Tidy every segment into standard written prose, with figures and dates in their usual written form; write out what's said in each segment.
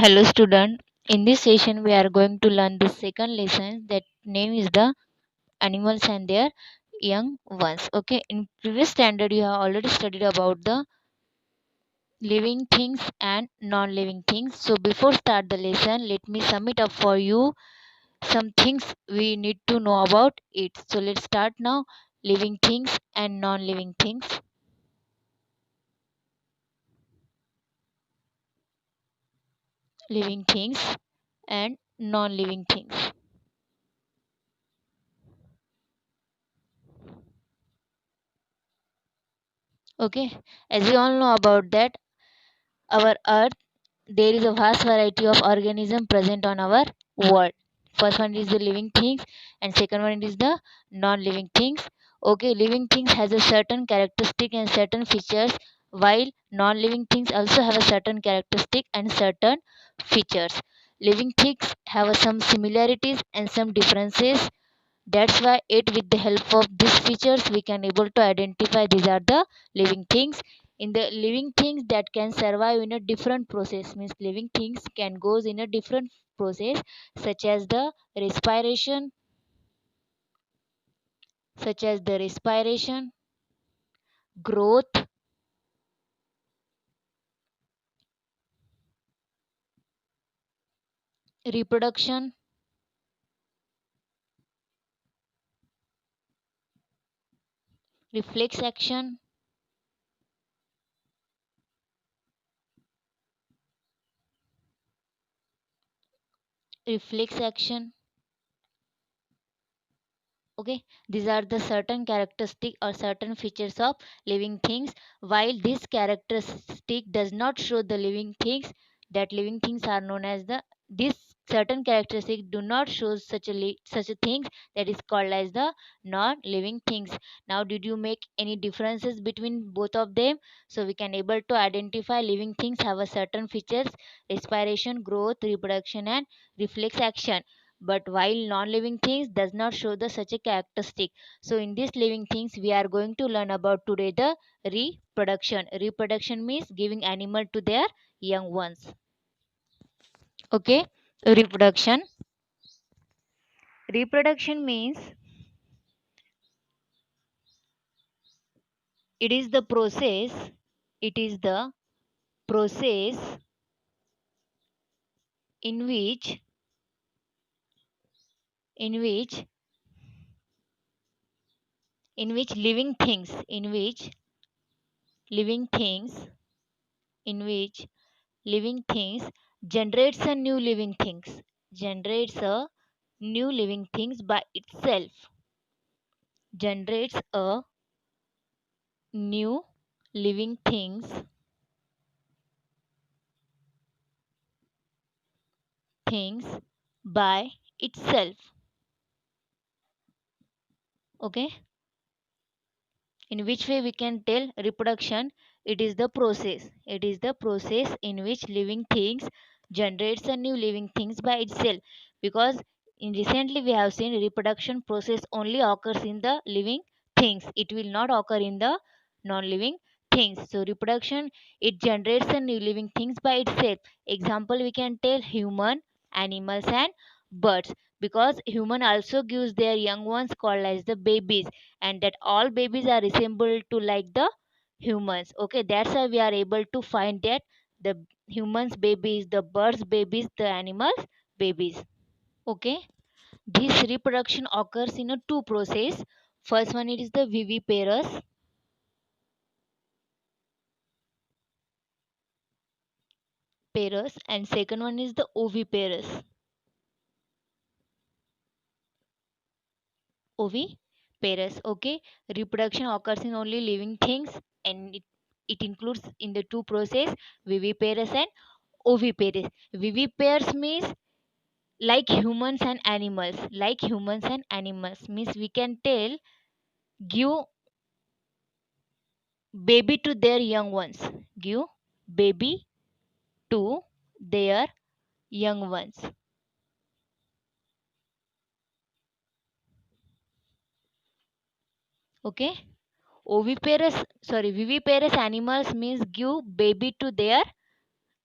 Hello student. In this session we are going to learn the second lesson that name is the animals and their young ones. Okay, in previous standard you have already studied about the living things and non-living things. So before start the lesson, let me sum it up for you some things we need to know about it. So let's start now. Living things and non-living things. Living things and non-living things. Okay, as we all know about that our earth there is a vast variety of organisms present on our world. First one is the living things and second one is the non-living things. Okay, living things has a certain characteristic and certain features, while non-living things also have a certain characteristic and certain features. Living things have some similarities and some differences. That's why it with the help of these features we can able to identify these are the living things. In the living things that can survive in a different process, means living things can goes in a different process, such as the respiration, such as the respiration, growth, reproduction, reflex action, reflex action. Okay, these are the certain characteristic or certain features of living things. While this characteristic does not show the living things, that living things are known as the this certain characteristic do not show such a things, that is called as the non living things. Now did you make any differences between both of them? So we can able to identify living things have a certain features: respiration, growth, reproduction and reflex action. But while non-living things does not show the such a characteristic. So in this living things we are going to learn about today the reproduction means giving animal to their young ones. Okay, reproduction means it is the process it is the process in which in which living things living things in which living things generates a new living things generates a new living things by itself generates a new living things by itself. Okay, in which way we can tell reproduction? It is the process in which living things generates a new living things by itself. Because in recently we have seen reproduction process only occurs in the living things, it will not occur in the non-living things. So reproduction, it generates a new living things by itself. Example, we can tell human, animals and birds. Because human also gives their young ones called as the babies, and that all babies are resembled to like the humans. Okay, that's why we are able to find that the humans babies, the birds babies, the animals babies. Okay, this reproduction occurs in a two process. First one, it is the viviparous, and second one is the oviparous. Okay, reproduction occurs in only living things, and it includes in the two process, viviparous and oviparous. Viviparous means like humans and animals means we can tell give baby to their young ones, give baby to their young ones. Okay, viviparous animals means give baby to their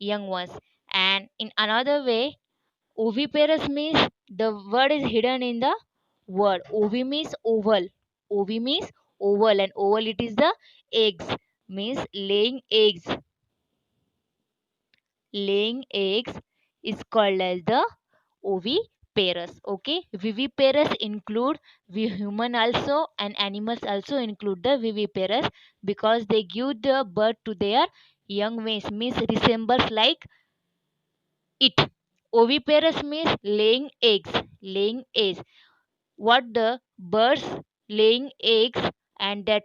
young ones, And in another way, oviparous means the word is hidden in the word. Ovi means oval. Ovi means oval, and oval it is the eggs, means laying eggs. Laying eggs is called as the oviparous. Okay, viviparous include we human also, and animals also include the viviparous, because they give the birth to their young ones, means resembles like it. Oviparous means laying eggs. Laying eggs, what the birds laying eggs, and that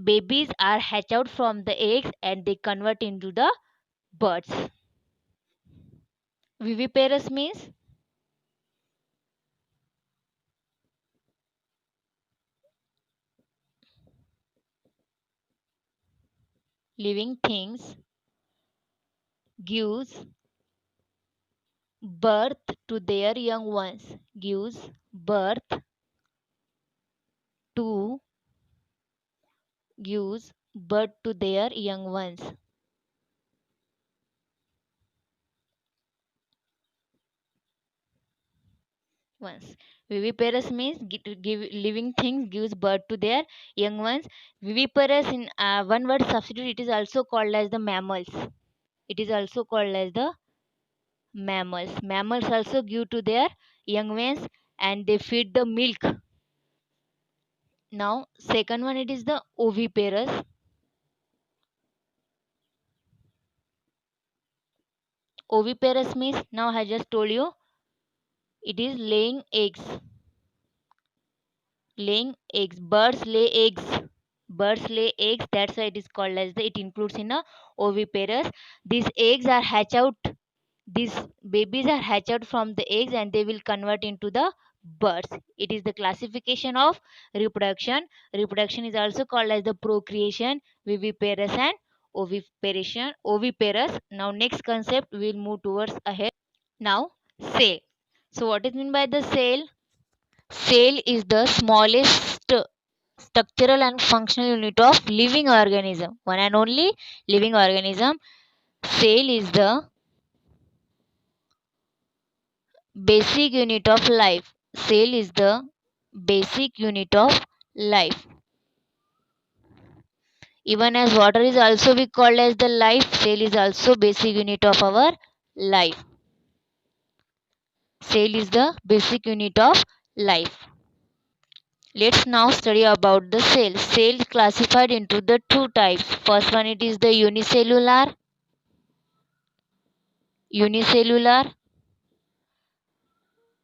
babies are hatched out from the eggs and they convert into the birds. Viviparous means living things gives birth to their young ones. Gives birth to gives birth to their young ones. Ones. Viviparous means living things gives birth to their young ones. Viviparous in one word substitute, it is also called as the mammals. It is also called as the mammals. Mammals also give to their young ones and they feed the milk. Now, second one, it is the oviparous. Oviparous means, now I just told you, it is laying eggs. Laying eggs. Birds lay eggs. Birds lay eggs. That's why it is called as the. It includes in a oviparous. These eggs are hatch out. These babies are hatched out from the eggs and they will convert into the birds. It is the classification of reproduction. Reproduction is also called as the procreation, viviparous and oviparation, oviparous. Now next concept we'll move towards ahead. Now cell. So what is meant by the cell? Cell is the smallest structural and functional unit of living organism. One and only living organism. Cell is the basic unit of life. Cell is the basic unit of life. Even as water is also be called as the life, cell is also basic unit of our life. Cell is the basic unit of life. Let's now study about the cell. Cell classified into the two types. First one, it is the unicellular,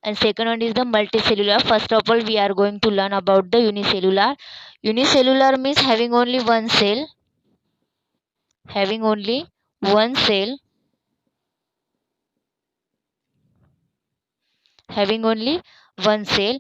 and second one is the multicellular. First of all, we are going to learn about the unicellular. Unicellular means having only one cell. Having only one cell. Having only one cell.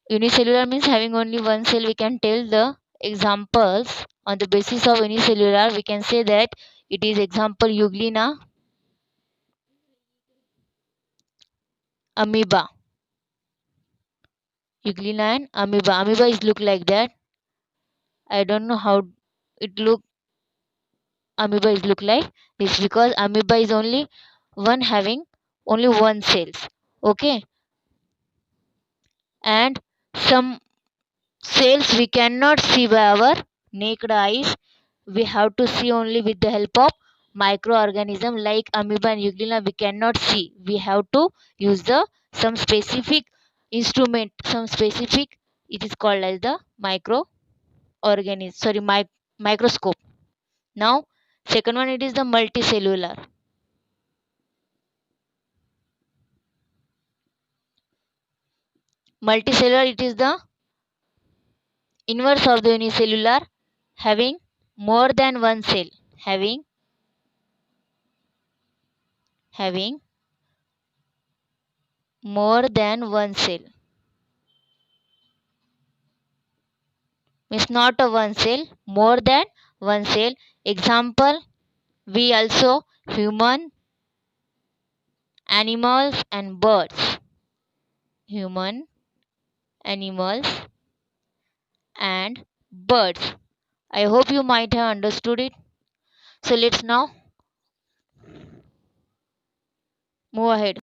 Unicellular means having only one cell. We can tell the examples on the basis of unicellular. We can say that it is example Euglena, amoeba. Euglena and amoeba. Amoeba is look like that. I don't know how it look. Amoeba is look like this because amoeba is only one having only one cells. Okay, and some cells we cannot see by our naked eyes. We have to see only with the help of microorganism like amoeba and euglena. We cannot see. We have to use the some specific instrument, some specific. It is called as the microorganism. Sorry, microscope. Now, second one, it is the multicellular. Multicellular, it is the inverse of the unicellular, having more than one cell. Having more than one cell. Means not a one cell, more than one cell. Example, we also human, animals and birds. Human, animals and birds. I hope you might have understood it. So let's now move ahead.